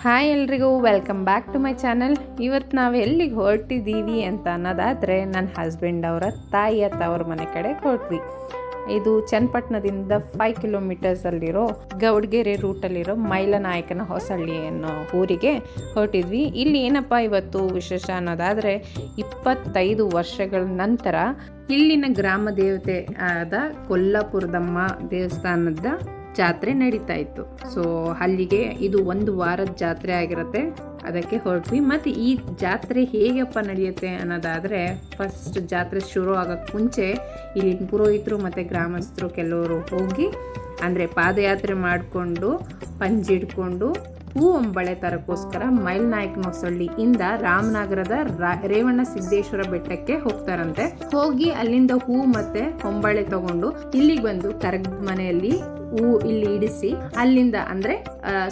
Hi ಎಲ್ರಿಗೂ welcome back to my channel. ಇವತ್ತು ನಾವು ಎಲ್ಲಿಗೆ ಹೊರಟಿದ್ದೀವಿ ಅಂತ ಅನ್ನೋದಾದರೆ ನನ್ನ ಹಸ್ಬೆಂಡ್ ಅವರ ತಾಯಿಯ ತವ್ರ ಮನೆ ಕಡೆ ಹೊರಟ್ವಿ. ಇದು ಚನ್ನಪಟ್ಟಣದಿಂದ 5 ಕಿಲೋಮೀಟರ್ಸಲ್ಲಿರೋ ಗೌಡ್ಗೆರೆ ರೂಟಲ್ಲಿರೋ ಮೈಲನಾಯಕನ ಹೊಸಳ್ಳಿ ಅನ್ನೋ ಊರಿಗೆ ಹೊರಟಿದ್ವಿ. ಇಲ್ಲಿ ಏನಪ್ಪ ಇವತ್ತು ವಿಶೇಷ ಅನ್ನೋದಾದರೆ 25 ವರ್ಷಗಳ ನಂತರ ಇಲ್ಲಿನ ಗ್ರಾಮ ದೇವತೆ ಆದ ಕೊಲ್ಲಾಪುರದಮ್ಮ ದೇವಸ್ಥಾನದ ಜಾತ್ರೆ ನಡೀತಾ ಇತ್ತು. ಸೊ ಅಲ್ಲಿಗೆ ಇದು 1 ವಾರದ ಜಾತ್ರೆ ಆಗಿರುತ್ತೆ, ಅದಕ್ಕೆ ಹೊರಟ್ವಿ. ಮತ್ತು ಈ ಜಾತ್ರೆ ಹೇಗಪ್ಪ ನಡೆಯುತ್ತೆ ಅನ್ನೋದಾದರೆ, ಫಸ್ಟ್ ಜಾತ್ರೆ ಶುರು ಆಗೋಕ್ಕೆ ಮುಂಚೆ ಇಲ್ಲಿನ ಪುರೋಹಿತರು ಮತ್ತು ಗ್ರಾಮಸ್ಥರು ಕೆಲವರು ಹೋಗಿ ಅಂದರೆ ಪಾದಯಾತ್ರೆ ಮಾಡಿಕೊಂಡು ಪಂಜಿಡ್ಕೊಂಡು ಹೂ ಒಂಬಳೆ ತರಕ್ಕೋಸ್ಕರ ಮೈಲನಾಯಕನ ಹೊಸಳ್ಳಿಯಿಂದ ರಾಮನಗರದ ರೇವಣ್ಣ ಸಿದ್ದೇಶ್ವರ ಬೆಟ್ಟಕ್ಕೆ ಹೋಗ್ತಾರಂತೆ. ಹೋಗಿ ಅಲ್ಲಿಂದ ಹೂ ಮತ್ತೆ ಹೊಂಬಳೆ ತಗೊಂಡು ಇಲ್ಲಿಗೆ ಬಂದು ಕರಗದ ಮನೆಯಲ್ಲಿ ಹೂ ಇಲ್ಲಿ ಇಡಿಸಿ ಅಲ್ಲಿಂದ ಅಂದರೆ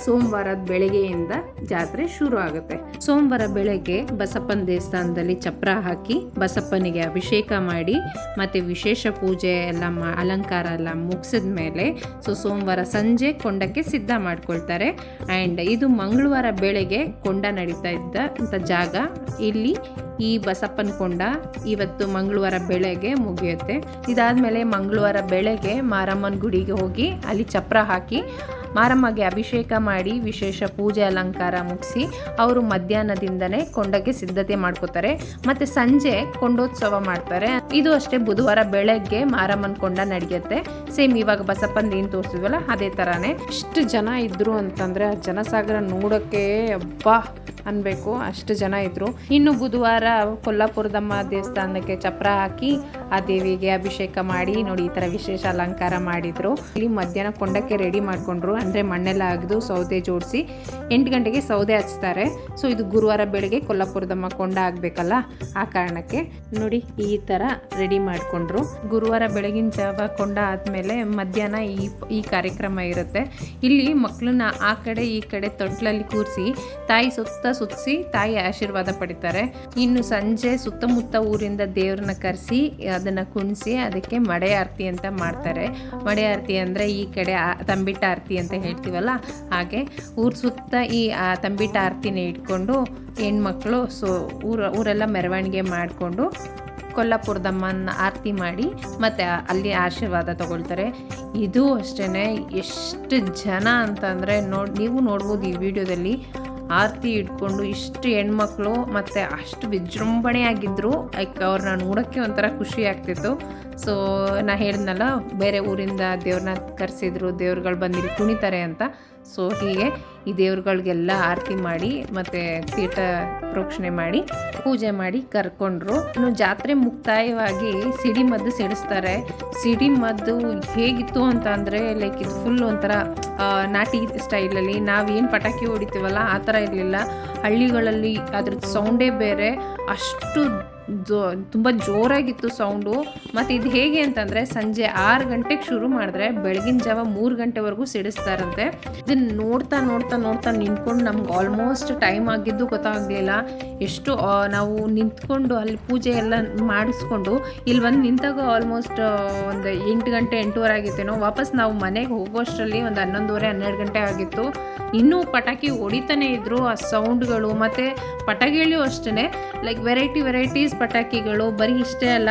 ಸೋಮವಾರದ ಬೆಳಗ್ಗೆಯಿಂದ ಜಾತ್ರೆ ಶುರು ಆಗುತ್ತೆ. ಸೋಮವಾರ ಬೆಳಗ್ಗೆ ಬಸಪ್ಪನ ದೇವಸ್ಥಾನದಲ್ಲಿ ಚಪ್ರ ಹಾಕಿ ಬಸಪ್ಪನಿಗೆ ಅಭಿಷೇಕ ಮಾಡಿ ಮತ್ತೆ ವಿಶೇಷ ಪೂಜೆ ಎಲ್ಲ ಅಲಂಕಾರ ಎಲ್ಲ ಮುಗಿಸಿದ ಮೇಲೆ ಸೋಮವಾರ ಸಂಜೆ ಕೊಂಡಕ್ಕೆ ಸಿದ್ಧ ಮಾಡ್ಕೊಳ್ತಾರೆ. ಆ್ಯಂಡ್ ಇದು ಮಂಗಳವಾರ ಬೆಳಗ್ಗೆ ಕೊಂಡ ನಡೀತಾ ಇದ್ದಂಥ ಜಾಗ. ಇಲ್ಲಿ ಈ ಬಸಪ್ಪನ ಕೊಂಡ ಇವತ್ತು ಮಂಗಳವಾರ ಬೆಳಗ್ಗೆ ಮುಗಿಯುತ್ತೆ. ಇದಾದಮೇಲೆ ಮಂಗಳವಾರ ಬೆಳಗ್ಗೆ ಮಾರಮ್ಮನ ಗುಡಿಗೆ ಹೋಗಿ ಅಲ್ಲಿ ಚಪ್ರ ಹಾಕಿ ಮಾರಮ್ಮಗೆ ಅಭಿಷೇಕ ಮಾಡಿ ವಿಶೇಷ ಪೂಜೆ ಅಲಂಕಾರ ಮುಗಿಸಿ ಅವರು ಮಧ್ಯಾಹ್ನದಿಂದನೇ ಕೊಂಡಕ್ಕೆ ಸಿದ್ಧತೆ ಮಾಡ್ಕೋತಾರೆ. ಮತ್ತು ಸಂಜೆ ಕೊಂಡೋತ್ಸವ ಮಾಡ್ತಾರೆ. ಇದು ಅಷ್ಟೇ ಬುಧವಾರ ಬೆಳಗ್ಗೆ ಮಾರಮ್ಮನ ಕೊಂಡ ನಡೆಯುತ್ತೆ. ಸೇಮ್ ಇವಾಗ ಬಸಪ್ಪನ ಏನು ತೋರಿಸಿದ್ವಲ್ಲ ಅದೇ ಥರನೇ. ಇಷ್ಟು ಜನ ಇದ್ರು ಅಂತಂದರೆ ಆ ಜನಸಾಗರ ನೋಡೋಕ್ಕೆ ಅಬ್ಬಾ ಅನ್ಬೇಕು, ಅಷ್ಟು ಜನ ಇದ್ರು. ಇನ್ನು ಬುಧವಾರ ಕೊಲ್ಲಾಪುರದಮ್ಮ ದೇವಸ್ಥಾನಕ್ಕೆ ಚಪ್ರ ಹಾಕಿ ಆ ದೇವಿಗೆ ಅಭಿಷೇಕ ಮಾಡಿ ನೋಡಿ ಈ ಥರ ವಿಶೇಷ ಅಲಂಕಾರ ಮಾಡಿದ್ರು. ಇಲ್ಲಿ ಮಧ್ಯಾಹ್ನ ಕೊಂಡಕ್ಕೆ ರೆಡಿ ಮಾಡ್ಕೊಂಡ್ರು, ಅಂದರೆ ಮಣ್ಣೆಲ್ಲ ಅಗೆದು ಸೌದೆ ಜೋಡಿಸಿ 8 ಗಂಟೆಗೆ ಸೌದೆ ಹಚ್ತಾರೆ. ಸೊ ಇದು ಗುರುವಾರ ಬೆಳಗ್ಗೆ ಕೊಲ್ಲಾಪುರದಮ್ಮ ಕೊಂಡ ಆಗಬೇಕಲ್ಲ, ಆ ಕಾರಣಕ್ಕೆ ನೋಡಿ ಈ ಥರ ರೆಡಿ ಮಾಡಿಕೊಂಡ್ರು. ಗುರುವಾರ ಬೆಳಗಿನ ಜಾವ ಕೊಂಡ ಆದಮೇಲೆ ಮಧ್ಯಾಹ್ನ ಈ ಕಾರ್ಯಕ್ರಮ ಇರುತ್ತೆ. ಇಲ್ಲಿ ಮಕ್ಕಳನ್ನ ಆ ಕಡೆ ಈ ಕಡೆ ತೊಟ್ಲಲ್ಲಿ ಕೂರಿಸಿ ತಾಯಿ ಸುತ್ತಿಸಿ ತಾಯಿ ಆಶೀರ್ವಾದ ಪಡಿತಾರೆ. ಇನ್ನು ಸಂಜೆ ಸುತ್ತಮುತ್ತ ಊರಿಂದ ದೇವ್ರನ್ನ ಕರೆಸಿ ಅದನ್ನು ಕುಣಿಸಿ ಅದಕ್ಕೆ ಮಡೆ ಆರತಿ ಅಂತ ಮಾಡ್ತಾರೆ. ಮಡೆ ಆರತಿ ಅಂದರೆ ಈ ಕಡೆ ತಂಬಿಟ್ಟ ಆರತಿ ಅಂತ ಹೇಳ್ತೀವಲ್ಲ ಹಾಗೆ ಊರು ಸುತ್ತ ಈ ತಂಬಿಟ್ಟ ಆರತಿನ ಇಟ್ಕೊಂಡು ಹೆಣ್ಮಕ್ಳು ಊರೆಲ್ಲ ಮೆರವಣಿಗೆ ಮಾಡಿಕೊಂಡು ಕೊಲ್ಲಾಪುರದಮ್ಮನ ಆರತಿ ಮಾಡಿ ಮತ್ತು ಅಲ್ಲಿ ಆಶೀರ್ವಾದ ತಗೊಳ್ತಾರೆ. ಇದು ಅಷ್ಟೇ ಎಷ್ಟು ಜನ ಅಂತಂದರೆ ನೀವು ನೋಡ್ಬೋದು ಈ ವಿಡಿಯೋದಲ್ಲಿ. ಆರತಿ ಇಟ್ಕೊಂಡು ಇಷ್ಟು ಹೆಣ್ಮಕ್ಳು ಮತ್ತು ಅಷ್ಟು ವಿಜೃಂಭಣೆಯಾಗಿದ್ದರು. ಲೈಕ್ ಅವ್ರನ್ನ ನೋಡೋಕ್ಕೆ ಒಂಥರ ಖುಷಿ ಆಗ್ತಿತ್ತು. ಸೊ ನಾ ಹೇಳಿದ್ನಲ್ಲ ಬೇರೆ ಊರಿಂದ ದೇವ್ರನ್ನ ಕರೆಸಿದ್ರು, ದೇವ್ರುಗಳು ಬಂದಿಲ್ಲಿ ಕುಣಿತಾರೆ ಅಂತ. ಸೊ ಹೀಗೆ ಈ ದೇವ್ರುಗಳಿಗೆಲ್ಲ ಆರತಿ ಮಾಡಿ ಮತ್ತು ತೀರ್ಥ ಪ್ರೋಕ್ಷಣೆ ಮಾಡಿ ಪೂಜೆ ಮಾಡಿ ಕರ್ಕೊಂಡ್ರು. ಇನ್ನು ಜಾತ್ರೆ ಮುಕ್ತಾಯವಾಗಿ ಸಿಡಿಮದ್ದು ಸಿಡಿಸ್ತಾರೆ. ಸಿಡಿಮದ್ದು ಹೇಗಿತ್ತು ಅಂತ ಅಂದರೆ ಲೈಕ್ ಇದು ಫುಲ್ ಒಂಥರ ನಾಟಿ ಸ್ಟೈಲಲ್ಲಿ ನಾವೇನು ಪಟಾಕಿ ಹೊಡಿತೀವಲ್ಲ ಆ ಥರ ಇರಲಿಲ್ಲ. ಹಳ್ಳಿಗಳಲ್ಲಿ ಅದ್ರದ್ದು ಸೌಂಡೇ ಬೇರೆ, ಅಷ್ಟು ತುಂಬ ಜೋರಾಗಿತ್ತು ಸೌಂಡು. ಮತ್ತು ಇದು ಹೇಗೆ ಅಂತಂದರೆ ಸಂಜೆ 6 ಗಂಟೆಗೆ ಶುರು ಮಾಡಿದ್ರೆ ಬೆಳಗಿನ ಜಾವ 3 ಗಂಟೆವರೆಗೂ ಸಿಡಿಸ್ತಾರಂತೆ. ಇದನ್ನು ನೋಡ್ತಾ ನೋಡ್ತಾ ನೋಡ್ತಾ ನಿಂತ್ಕೊಂಡು ನಮ್ಗೆ ಆಲ್ಮೋಸ್ಟ್ ಟೈಮ್ ಆಗಿದ್ದು ಗೊತ್ತಾಗಲಿಲ್ಲ. ಎಷ್ಟು ನಾವು ನಿಂತ್ಕೊಂಡು ಅಲ್ಲಿ ಪೂಜೆ ಎಲ್ಲ ಮಾಡಿಸ್ಕೊಂಡು ಇಲ್ಲಿ ಬಂದು ನಿಂತಾಗ ಆಲ್ಮೋಸ್ಟ್ ಒಂದು 8 ಗಂಟೆ 8:15 ಆಗಿತ್ತೇನೋ. ವಾಪಸ್ ನಾವು ಮನೆಗೆ ಹೋಗೋಷ್ಟರಲ್ಲಿ ಒಂದು 11:30 12 ಗಂಟೆ ಆಗಿತ್ತು. ಇನ್ನೂ ಪಟಾಕಿ ಹೊಡಿತಾನೆ ಇದ್ದರು. ಆ ಸೌಂಡ್ಗಳು ಮತ್ತು ಪಟಾಕಿಗಳು ಅಷ್ಟೇ ಲೈಕ್ ವೆರೈಟೀಸ್ ಪಟಾಕಿಗಳು. ಬರೀ ಇಷ್ಟೇ ಅಲ್ಲ,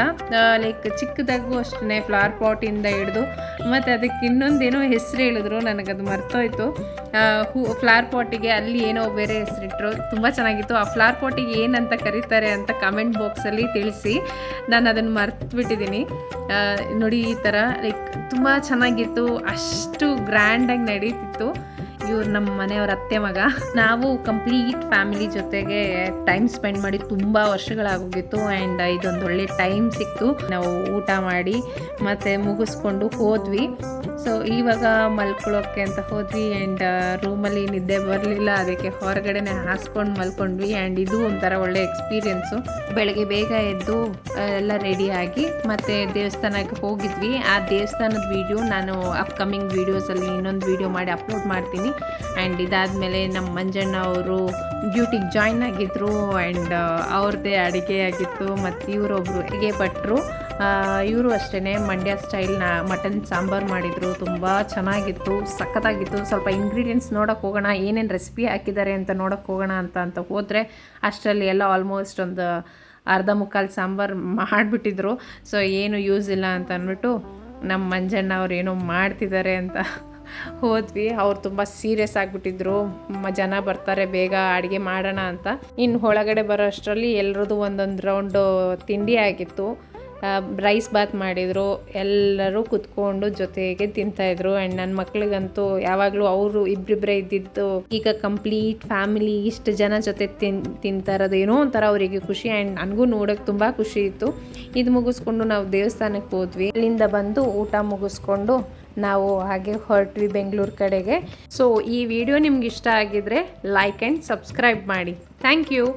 ಲೈಕ್ ಚಿಕ್ಕದಾಗೂ ಅಷ್ಟೇ ಫ್ಲವರ್ ಪಾಟಿಂದ ಹಿಡಿದು ಮತ್ತು ಅದಕ್ಕೆ ಇನ್ನೊಂದೇನೋ ಹೆಸರು ಹೇಳಿದ್ರು, ನನಗದು ಮರ್ತೋಯ್ತು. ಫ್ಲವರ್ ಪಾಟಿಗೆ ಅಲ್ಲಿ ಏನೋ ಬೇರೆ ಹೆಸರಿಟ್ಟರು, ತುಂಬ ಚೆನ್ನಾಗಿತ್ತು. ಆ ಫ್ಲವರ್ ಪಾಟಿಗೆ ಏನಂತ ಕರೀತಾರೆ ಅಂತ ಕಮೆಂಟ್ ಬಾಕ್ಸಲ್ಲಿ ತಿಳಿಸಿ, ನಾನು ಅದನ್ನು ಮರ್ತುಬಿಟ್ಟಿದ್ದೀನಿ. ನೋಡಿ ಈ ಥರ ಲೈಕ್ ತುಂಬ ಚೆನ್ನಾಗಿತ್ತು, ಅಷ್ಟು ಗ್ರ್ಯಾಂಡಾಗಿ ನಡೀತಿತ್ತು. ಇವ್ರು ನಮ್ಮ ಮನೆಯವ್ರ ಅತ್ತೆ ಮಗ. ನಾವು ಕಂಪ್ಲೀಟ್ ಫ್ಯಾಮಿಲಿ ಜೊತೆಗೆ ಟೈಮ್ ಸ್ಪೆಂಡ್ ಮಾಡಿ ತುಂಬ ವರ್ಷಗಳಾಗೋಗಿತ್ತು. ಆ್ಯಂಡ್ ಇದೊಂದು ಒಳ್ಳೆ ಟೈಮ್ ಸಿಕ್ತು. ನಾವು ಊಟ ಮಾಡಿ ಮತ್ತು ಮುಗಿಸ್ಕೊಂಡು ಹೋದ್ವಿ. ಸೊ ಇವಾಗ ಮಲ್ಕೊಳ್ಳೋಕ್ಕೆ ಅಂತ ಹೋದ್ವಿ. ಆ್ಯಂಡ್ ರೂಮಲ್ಲಿ ನಿದ್ದೆ ಬರಲಿಲ್ಲ, ಅದಕ್ಕೆ ಹೊರಗಡೆನೆ ಹಾಸ್ಕೊಂಡು ಮಲ್ಕೊಂಡ್ವಿ. ಆ್ಯಂಡ್ ಇದು ಒಂಥರ ಒಳ್ಳೆ ಎಕ್ಸ್ಪೀರಿಯೆನ್ಸು. ಬೆಳಗ್ಗೆ ಬೇಗ ಎದ್ದು ಎಲ್ಲ ರೆಡಿಯಾಗಿ ಮತ್ತು ದೇವಸ್ಥಾನಕ್ಕೆ ಹೋಗಿದ್ವಿ. ಆ ದೇವಸ್ಥಾನದ ವೀಡಿಯೋ ನಾನು ಅಪ್ಕಮಿಂಗ್ ವೀಡಿಯೋಸಲ್ಲಿ ಇನ್ನೊಂದು ವೀಡಿಯೋ ಮಾಡಿ ಅಪ್ಲೋಡ್ ಮಾಡ್ತೀನಿ. ಆ್ಯಂಡ್ ಇದಾದಮೇಲೆ ನಮ್ಮ ಮಂಜಣ್ಣ ಅವರು ಡ್ಯೂಟಿಗೆ ಜಾಯ್ನ್ ಆಗಿದ್ದರು. ಆ್ಯಂಡ್ ಅವ್ರದ್ದೇ ಅಡುಗೆ ಆಗಿತ್ತು. ಮತ್ತು ಇವರೊಬ್ಬರು ಅಡುಗೆ ಭಟ್ರು ಇವರು ಅಷ್ಟೇ ಮಂಡ್ಯ ಸ್ಟೈಲ್ನ ಮಟನ್ ಸಾಂಬಾರು ಮಾಡಿದರು. ತುಂಬ ಚೆನ್ನಾಗಿತ್ತು, ಸಖತ್ತಾಗಿತ್ತು. ಸ್ವಲ್ಪ ಇಂಗ್ರೀಡಿಯೆಂಟ್ಸ್ ನೋಡೋಕೆ ಹೋಗೋಣ, ಏನೇನು ರೆಸಿಪಿ ಹಾಕಿದ್ದಾರೆ ಅಂತ ನೋಡೋಕೆ ಹೋಗೋಣ ಅಂತ ಹೋದರೆ ಅಷ್ಟರಲ್ಲಿ ಎಲ್ಲ ಆಲ್ಮೋಸ್ಟ್ ಒಂದು ಅರ್ಧ ಮುಕ್ಕಾಲು ಸಾಂಬಾರು ಮಾಡಿಬಿಟ್ಟಿದ್ರು. ಸೊ ಏನು ಯೂಸ್ ಇಲ್ಲ ಅಂತ ಅಂದ್ಬಿಟ್ಟು ನಮ್ಮ ಮಂಜಣ್ಣ ಅವ್ರು ಏನೋ ಮಾಡ್ತಿದ್ದಾರೆ ಅಂತ ಹೋದ್ವಿ. ಅವ್ರು ತುಂಬ ಸೀರಿಯಸ್ ಆಗಿಬಿಟ್ಟಿದ್ರು, ಜನ ಬರ್ತಾರೆ ಬೇಗ ಅಡುಗೆ ಮಾಡೋಣ ಅಂತ. ಇನ್ನು ಒಳಗಡೆ ಬರೋ ಅಷ್ಟರಲ್ಲಿ ಎಲ್ಲರದ್ದು ಒಂದೊಂದು ರೌಂಡು ತಿಂಡಿ ಆಗಿತ್ತು. ರೈಸ್ ಬಾತ್ ಮಾಡಿದರು, ಎಲ್ಲರೂ ಕುತ್ಕೊಂಡು ಜೊತೆಗೆ ತಿಂತಾಯಿದ್ರು. ಆ್ಯಂಡ್ ನನ್ನ ಮಕ್ಳಿಗಂತೂ ಯಾವಾಗಲೂ ಅವರು ಇಬ್ಬರಿಬ್ಬರೇ ಇದ್ದಿದ್ದು, ಈಗ ಕಂಪ್ಲೀಟ್ ಫ್ಯಾಮಿಲಿ ಇಷ್ಟು ಜನ ಜೊತೆ ತಿಂತಾ ಇರೋದು ಏನೋ ಒಂಥರ ಅವರಿಗೆ ಖುಷಿ. ಆ್ಯಂಡ್ ನನಗೂ ನೋಡೋಕ್ಕೆ ತುಂಬ ಖುಷಿ ಇತ್ತು. ಇದು ಮುಗಿಸ್ಕೊಂಡು ನಾವು ದೇವಸ್ಥಾನಕ್ಕೆ ಹೋದ್ವಿ. ಅಲ್ಲಿಂದ ಬಂದು ಊಟ ಮುಗಿಸ್ಕೊಂಡು ನಾವು ಹಾಗೆ ಹೊರಟ್ವಿ ಬೆಂಗಳೂರು ಕಡೆಗೆ. ಸೊ ಈ ವಿಡಿಯೋ ನಿಮ್ಗೆ ಇಷ್ಟ ಆಗಿದ್ರೆ ಲೈಕ್ ಆ್ಯಂಡ್ ಸಬ್ಸ್ಕ್ರೈಬ್ ಮಾಡಿ. Thank you.